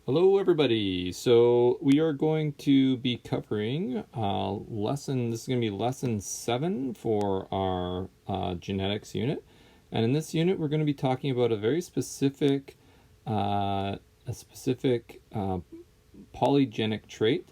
Hello everybody. So we are going to be covering this is going to be lesson 7 for our genetics unit. And in this unit we're going to be talking about a very specific polygenic trait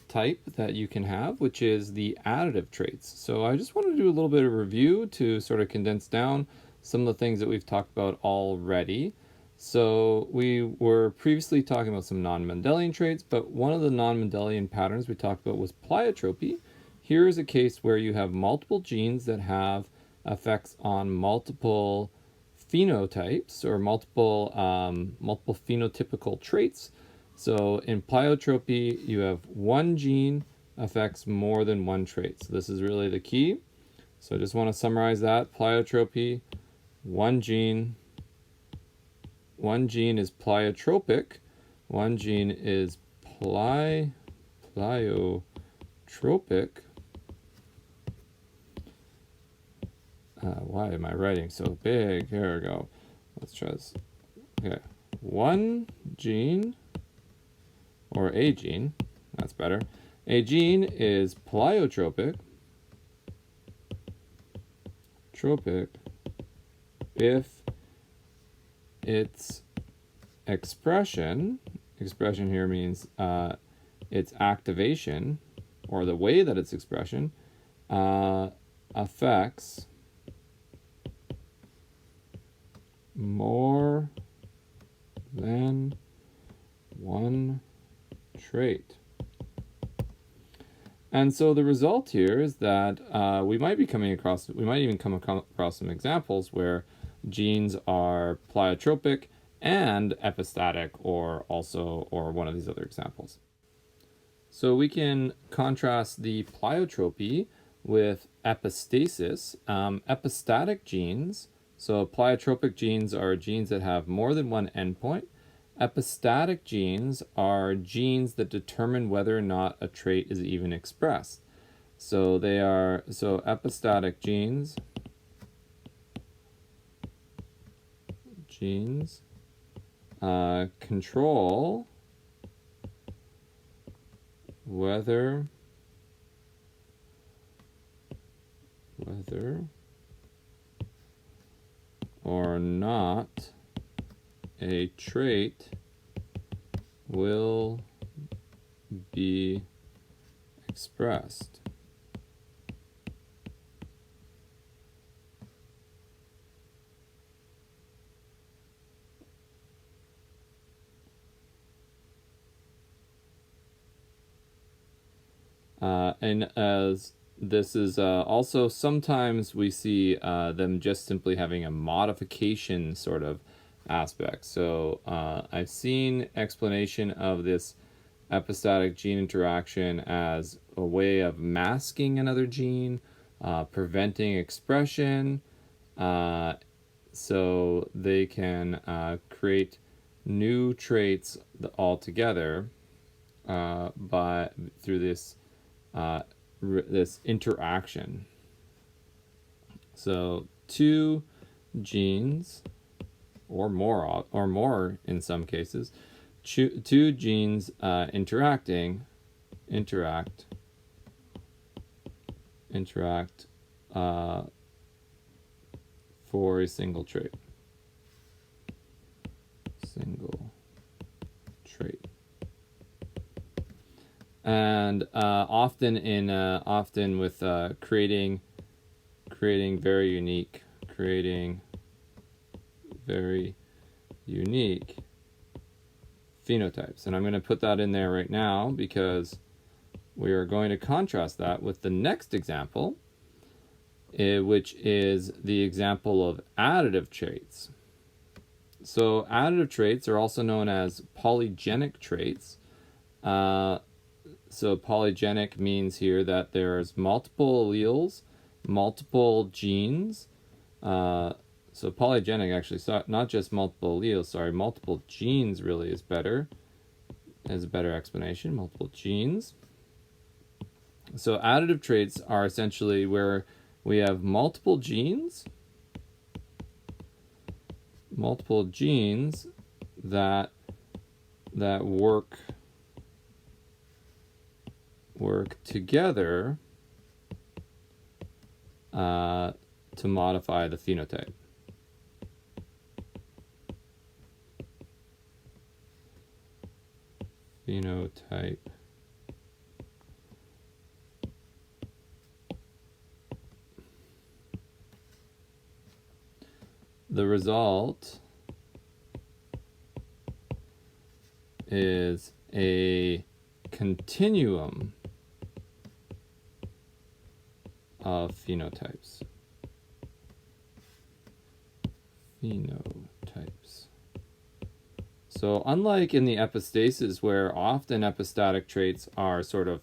type that you can have, which is the additive traits. So I just want to do a little bit of review to sort of condense down some of the things that we've talked about already. So we were previously talking about some non-Mendelian traits, but one of the non-Mendelian patterns we talked about was pleiotropy. Here is a case where you have multiple genes that have effects on multiple phenotypes or multiple phenotypical traits. So in pleiotropy, you have one gene affects more than one trait. So this is really the key. So I just want to summarize that. Pleiotropy, one gene is pleiotropic, one gene is pleiotropic. Why am I writing so big? Here we go. Let's try this. Okay, one gene, or a gene, that's better. A gene is pleiotropic if its expression here means its activation, or the way that its expression affects more than one trait. And so the result here is that we might even come across some examples where genes are pleiotropic and epistatic, or one of these other examples. So we can contrast the pleiotropy with epistasis. Epistatic genes, so pleiotropic genes are genes that have more than one endpoint. Epistatic genes are genes that determine whether or not a trait is even expressed. So epistatic genes control whether or not a trait will be expressed. And as this is also sometimes we see them just simply having a modification sort of aspect. So I've seen explanation of this epistatic gene interaction as a way of masking another gene, preventing expression, so they can create new traits altogether through this interaction. So two genes, or more in some cases, two genes interact for a single trait. And often with creating very unique phenotypes. And I'm going to put that in there right now because we are going to contrast that with the next example, which is the example of additive traits. So additive traits are also known as polygenic traits. So polygenic means here that there's multiple alleles, multiple genes. So polygenic actually, not just multiple alleles, multiple genes really is better, as a better explanation, multiple genes. So additive traits are essentially where we have multiple genes that that work together to modify the phenotype. Phenotype. The result is a continuum of phenotypes. So unlike in the epistasis, where often epistatic traits are sort of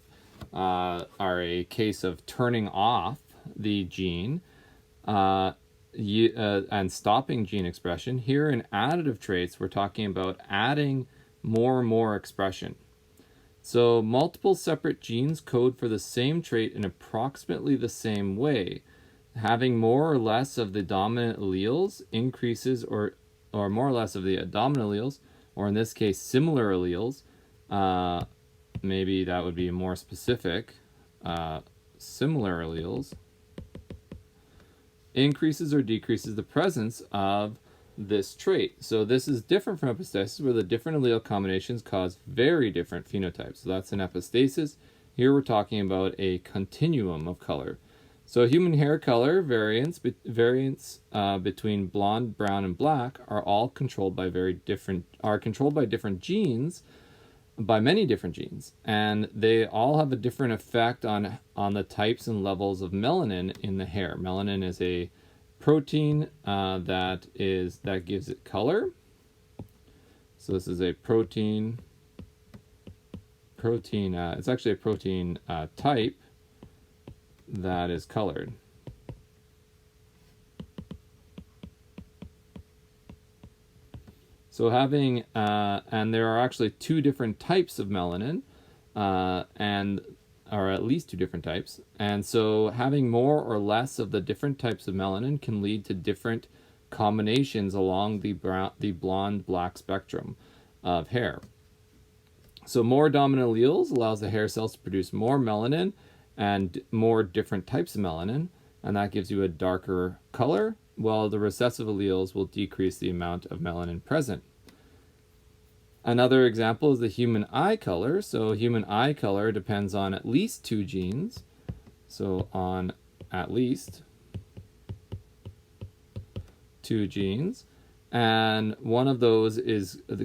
are a case of turning off the gene and stopping gene expression, here in additive traits, we're talking about adding more and more expression. So multiple separate genes code for the same trait in approximately the same way. Having more or less of the dominant alleles increases, or more or less of the dominant alleles, or in this case similar alleles, maybe that would be more specific, similar alleles, increases or decreases the presence of this trait. So this is different from epistasis, where the different allele combinations cause very different phenotypes. So that's an epistasis. Here we're talking about a continuum of color. So human hair color variants between blonde, brown, and black are all controlled by different genes, by many different genes, and they all have a different effect on the types and levels of melanin in the hair. Melanin is a protein that gives it color. So this is a protein. It's actually a protein type that is colored. So having, and there are actually two different types of melanin, or at least two different types. And so having more or less of the different types of melanin can lead to different combinations along the blonde-black spectrum of hair. So more dominant alleles allows the hair cells to produce more melanin and more different types of melanin, and that gives you a darker color, while the recessive alleles will decrease the amount of melanin present. Another example is the human eye color. So human eye color depends on at least two genes. So on at least two genes. And one of those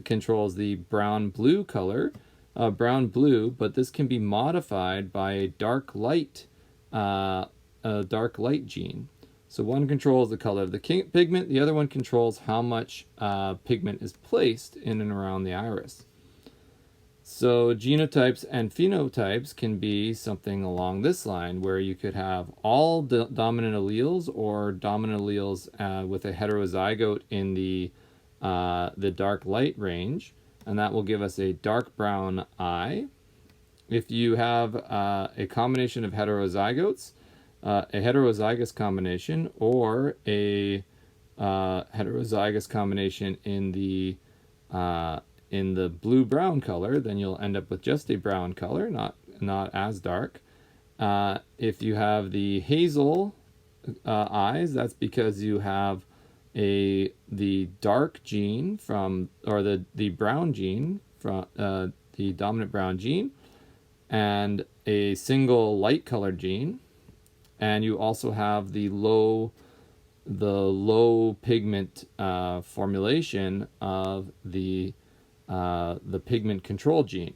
controls the brown-blue color, brown-blue, but this can be modified by a dark light gene. So one controls the color of the pigment, the other one controls how much pigment is placed in and around the iris. So genotypes and phenotypes can be something along this line, where you could have all dominant alleles, or dominant alleles with a heterozygote in the dark light range, and that will give us a dark brown eye. If you have a combination of heterozygotes, a heterozygous combination, or a heterozygous combination in the blue-brown color, then you'll end up with just a brown color, not as dark. If you have the hazel eyes, that's because you have the dark gene the brown gene from the dominant brown gene, and a single light colored gene. And you also have the low pigment formulation of the pigment control gene.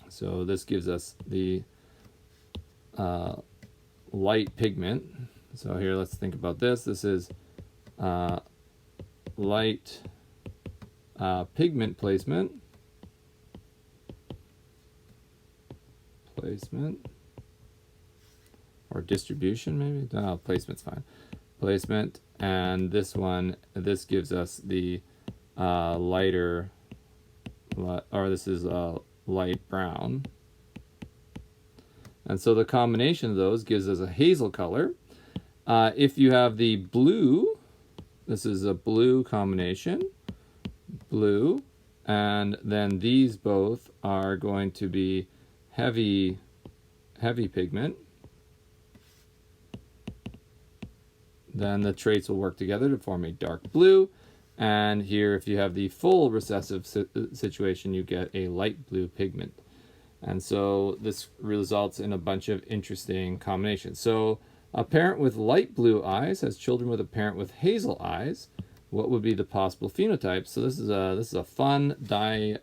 So this gives us the light pigment. So here, let's think about this. This is light pigment placement. Or distribution, maybe? No, placement's fine. Placement, and this gives us the lighter, or this is light brown. And so the combination of those gives us a hazel color. If you have the blue, this is a blue combination, blue, and then these both are going to be heavy pigment, then the traits will work together to form a dark blue. And here, if you have the full recessive situation, you get a light blue pigment. And so this results in a bunch of interesting combinations. So a parent with light blue eyes has children with a parent with hazel eyes. What would be the possible phenotypes? So this is a fun double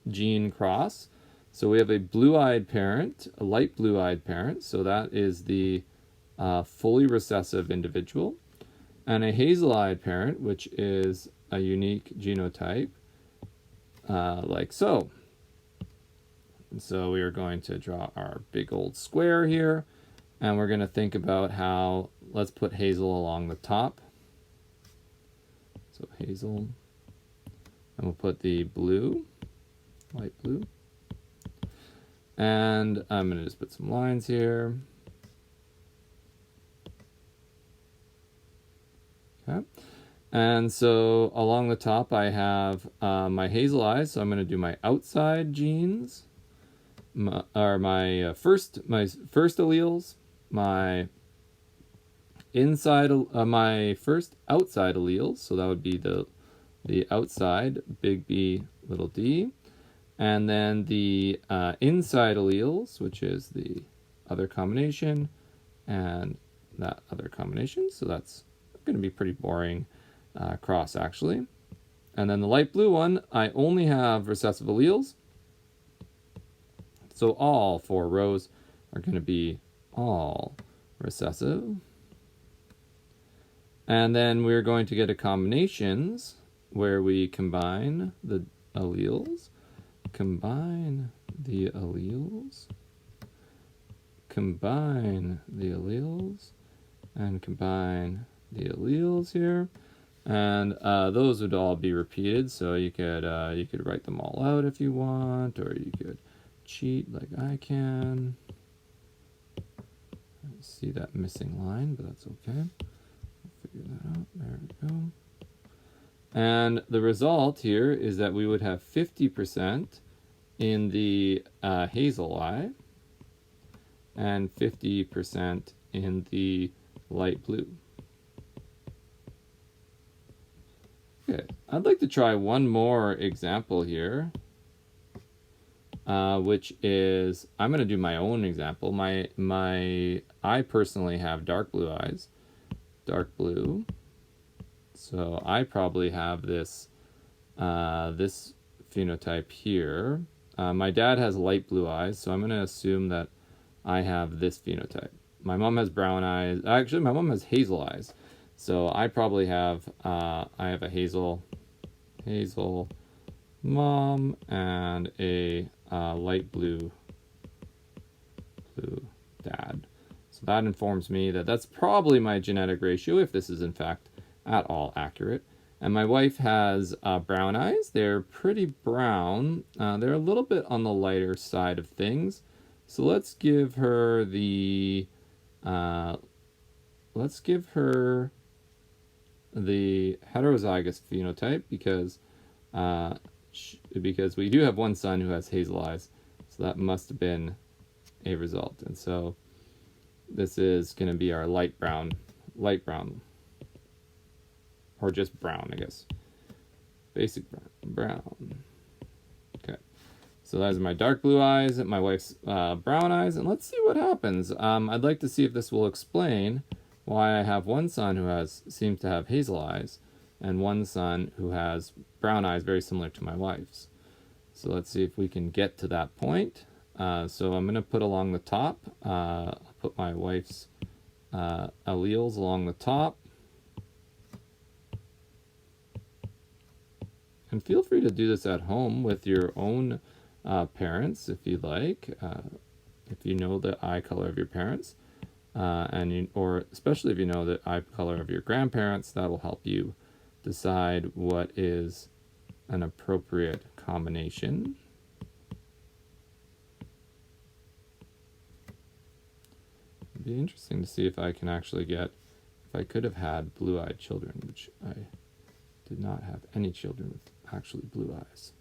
gene cross. So we have a blue-eyed parent, a light blue-eyed parent. So that is the fully recessive individual, and a hazel-eyed parent, which is a unique genotype, like so. And so we are going to draw our big old square here, and we're going to think about how, let's put hazel along the top. So hazel, and we'll put the blue, light blue, and I'm going to just put some lines here. Okay. And so along the top I have my hazel eyes, so I'm going to do my outside genes, my first alleles, my inside, my first outside alleles, so that would be the outside, big B, little d, and then the inside alleles, which is the other combination, and that other combination, so that's going to be pretty boring cross actually. And then the light blue one, I only have recessive alleles, so all 4 rows are going to be all recessive. And then we're going to get a combinations where we combine the alleles, combine the alleles, combine the alleles, and combine the alleles here, and those would all be repeated. So you could write them all out if you want, or you could cheat like I can. I see that missing line, but that's okay. We'll figure that out. There we go. And the result here is that we would have 50% in the hazel eye and 50% in the light blue. Okay, I'd like to try one more example here, which is, I'm going to do my own example. I personally have dark blue eyes, dark blue. So I probably have this this phenotype here. My dad has light blue eyes, so I'm going to assume that I have this phenotype. My mom has brown eyes. Actually, my mom has hazel eyes. So I probably have I have a hazel mom and a light blue dad. So that informs me that that's probably my genetic ratio, if this is in fact at all accurate. And my wife has brown eyes. They're pretty brown. They're a little bit on the lighter side of things. So let's give her the heterozygous phenotype, because we do have one son who has hazel eyes, so that must have been a result. And so this is going to be our light brown, or just brown, I guess. Basic brown. Okay. So those are my dark blue eyes and my wife's brown eyes, and let's see what happens. I'd like to see if this will explain why I have one son who seems to have hazel eyes, and one son who has brown eyes very similar to my wife's. So let's see if we can get to that point. So I'm going to put along the top, I'll put my wife's alleles along the top. And feel free to do this at home with your own parents if you'd like, if you know the eye color of your parents, or especially if you know the eye color of your grandparents. That will help you decide what is an appropriate combination. It'd be interesting to see if I can actually if I could have had blue-eyed children, which I did not have any children with actually blue eyes.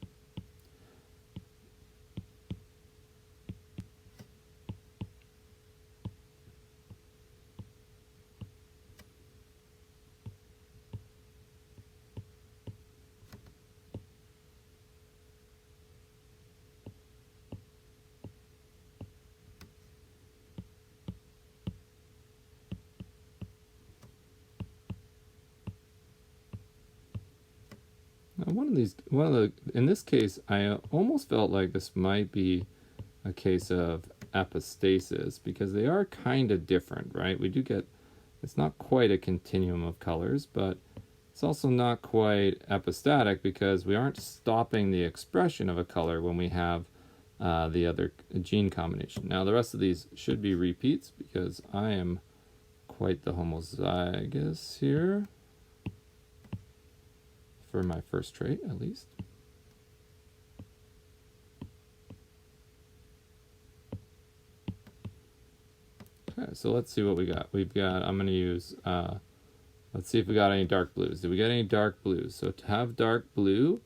Now in this case, I almost felt like this might be a case of epistasis because they are kind of different, right? We do get, it's not quite a continuum of colors, but it's also not quite epistatic because we aren't stopping the expression of a color when we have the other gene combination. Now the rest of these should be repeats because I am quite the homozygous here. For my first trait, at least. Okay, so let's see what we got. We've got, I'm going to use, let's see if we got any dark blues. Did we get any dark blues? So to have dark blue,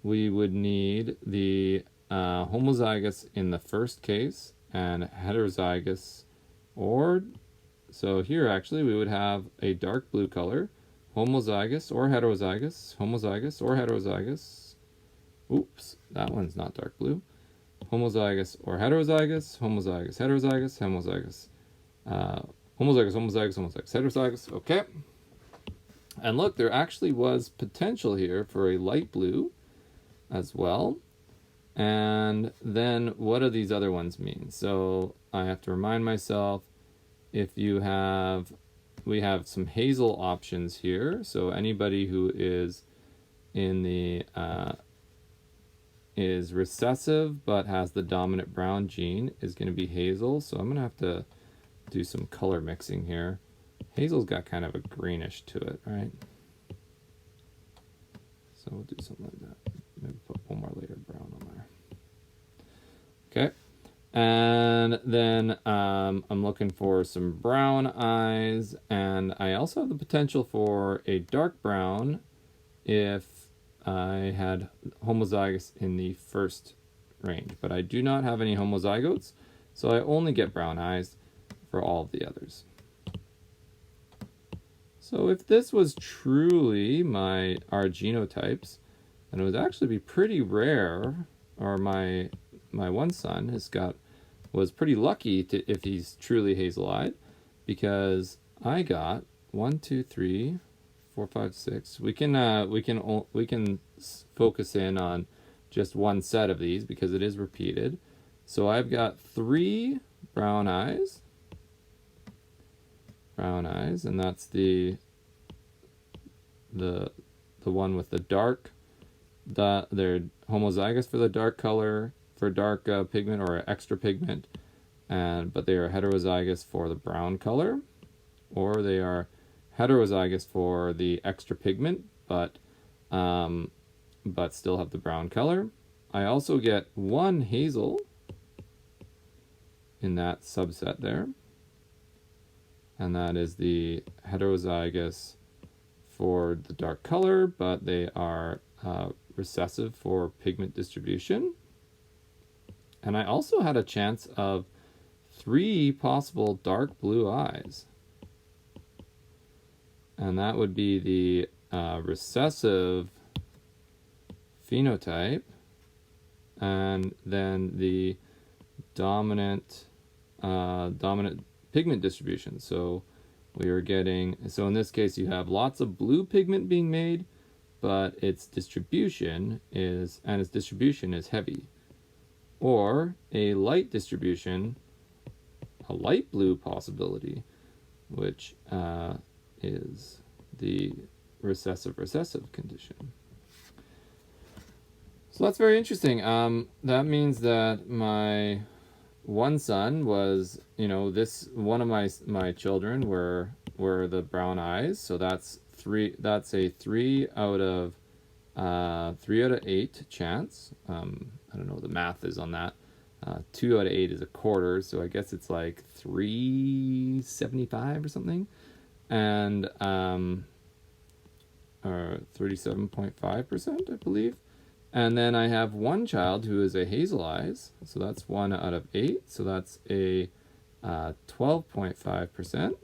we would need the homozygous in the first case and heterozygous, or, so here actually we would have a dark blue color, homozygous or heterozygous, homozygous or heterozygous. Oops, that one's not dark blue. Homozygous or heterozygous, homozygous, heterozygous, homozygous, homozygous, homozygous, homozygous, heterozygous. Okay. And look, there actually was potential here for a light blue as well. And then what do these other ones mean? So I have to remind myself, if you have, we have some hazel options here. So anybody who is in the is recessive but has the dominant brown gene is going to be hazel. So I'm going to have to do some color mixing here. Hazel's got kind of a greenish to it, right? So we'll do something like that. Maybe put one more layer of brown on there. Okay. And then I'm looking for some brown eyes, and I also have the potential for a dark brown if I had homozygous in the first range, but I do not have any homozygotes, so I only get brown eyes for all of the others. So if this was truly our genotypes, then it would actually be pretty rare, or my one son was pretty lucky if he's truly hazel-eyed, because I got 1, 2, 3, 4, 5, 6. We can focus in on just one set of these because it is repeated. So I've got 3 brown eyes, and that's the one with the dark. They're homozygous for the dark color, for dark pigment or extra pigment, but they are heterozygous for the brown color, or they are heterozygous for the extra pigment, but still have the brown color. I also get 1 hazel in that subset there, and that is the heterozygous for the dark color, but they are recessive for pigment distribution. And I also had a chance of 3 possible dark blue eyes. And that would be the recessive phenotype, and then the dominant pigment distribution. So we are getting, so in this case you have lots of blue pigment being made, but its distribution is heavy. Or a light distribution, a light blue possibility, which is the recessive condition. So that's very interesting. That means that my one son was, one of my children were the brown eyes. So that's a 3 out of 8 chance. I don't know what the math is on that. 2 out of 8 is a quarter, so I guess it's like 375 or something. And or 37.5%, I believe. And then I have one child who is a hazel eyes, so that's 1 out of 8, so that's a 12.5%.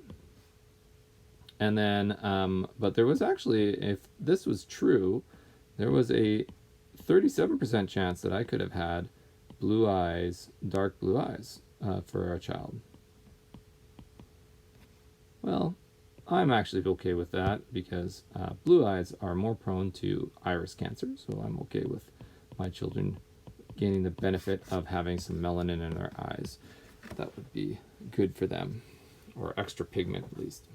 And then, but there was actually, if this was true, there was a 37% chance that I could have had blue eyes, dark blue eyes for our child. Well, I'm actually okay with that because blue eyes are more prone to iris cancer, so I'm okay with my children gaining the benefit of having some melanin in their eyes. That would be good for them, or extra pigment at least.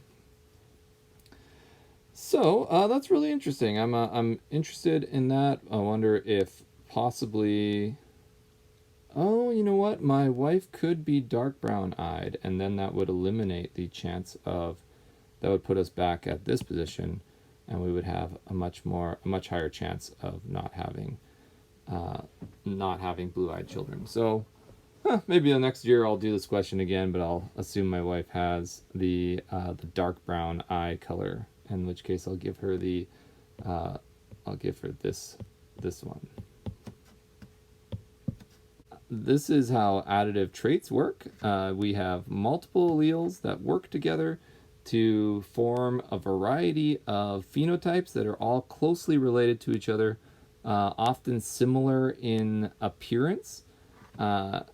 So that's really interesting. I'm interested in that. I wonder if possibly, oh, you know what? My wife could be dark brown eyed, and then that would eliminate the chance of, that would put us back at this position, and we would have a much higher chance of not having blue-eyed children. So maybe the next year I'll do this question again, but I'll assume my wife has the dark brown eye color, in which case I'll give her this one. This is how additive traits work. We have multiple alleles that work together to form a variety of phenotypes that are all closely related to each other, often similar in appearance. The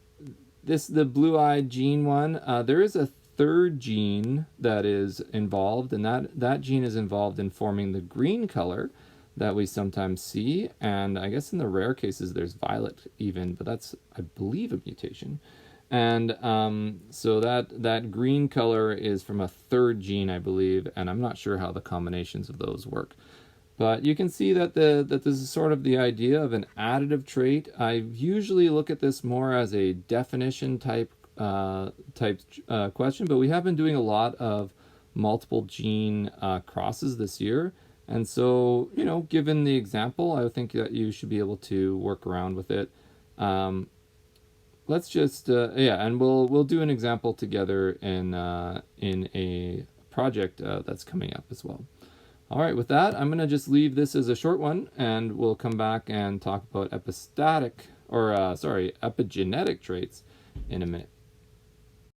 blue-eyed gene one, there is a third gene that is involved, and that gene is involved in forming the green color that we sometimes see, and I guess in the rare cases there's violet even, but that's, I believe, a mutation. And so that green color is from a third gene, I believe, and I'm not sure how the combinations of those work. But you can see that that this is sort of the idea of an additive trait. I usually look at this more as a definition type question, but we have been doing a lot of multiple gene crosses this year. And so, you know, given the example, I think that you should be able to work around with it. Let's just, and we'll do an example together in a project that's coming up as well. All right, with that, I'm going to just leave this as a short one, and we'll come back and talk about epigenetic traits in a minute.